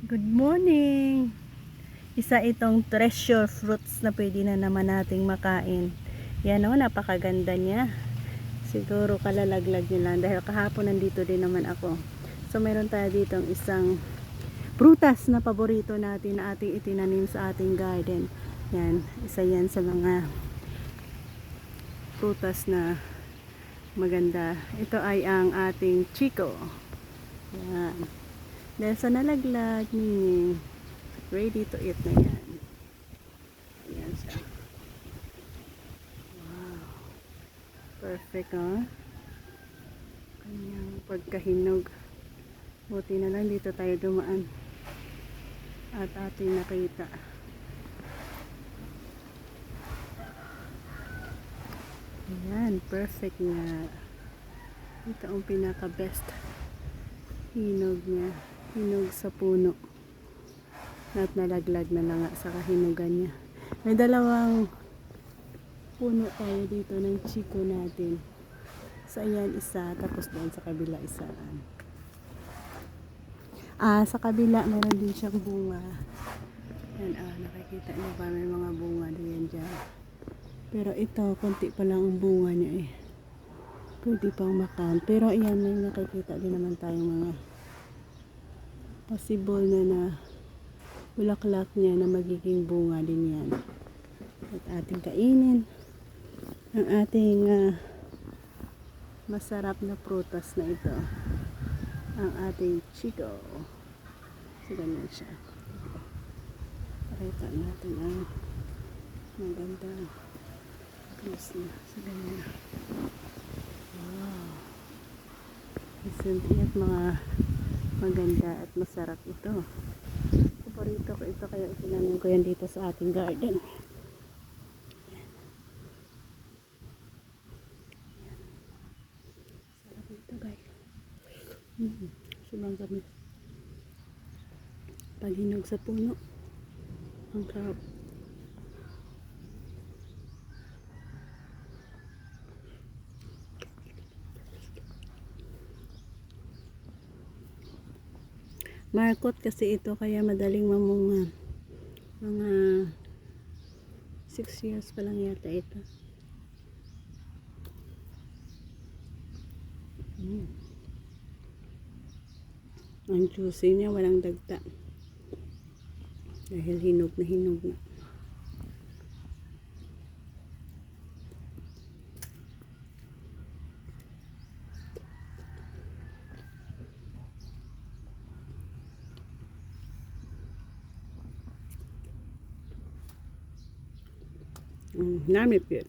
Good morning! Isa itong treasure fruits na pwede na naman nating makain. Yan o, napakaganda niya. Siguro kalalaglag niyo lang dahil kahapon nandito din naman ako. So meron tayo ditong isang prutas na paborito natin na ating itinanim sa ating garden. Yan, isa yan sa mga prutas na maganda. Ito ay ang ating chico. Yan. Dahil sa nalaglag ni ready to eat na yan. Ayan siya. Wow. Perfect, oh. Kanyang pagkahinog. Buti na lang dito tayo dumaan. At ating nakita. Ayan, perfect nga. Ito ang pinaka best hinog niya. Hinog sa puno. At nalaglag na lang sa kahinugan niya. May dalawang puno tayo dito ng chico natin. Sa ayan isa, tapos doon sa kabila isa. Sa kabila meron din siyang bunga. Yan, nakikita niyo ba may mga bunga din dyan. Pero ito, konti pa lang ang bunga niya eh. Pwede pang makan. Pero ayan, may nakikita din naman tayong mga possible na bulaklak niya na magiging bunga din yan. At ating kainin ang ating masarap na prutas na ito. Ang ating chico. So, ganyan siya. Pakita natin ang magandang close na. So, ganyan. Wow. Isn't it mga maganda at masarap ito. Paborito ko ito kaya itinanim ko yan dito sa ating garden. Sarap ito guys. Sobrang kami. Paghinog sa puno. Ang sarap. Markot kasi ito kaya madaling mamunga. Mga 6 years pa lang yata ito. Ang juicy niya, walang dagta. Dahil hinog na hinog na. Namip yun.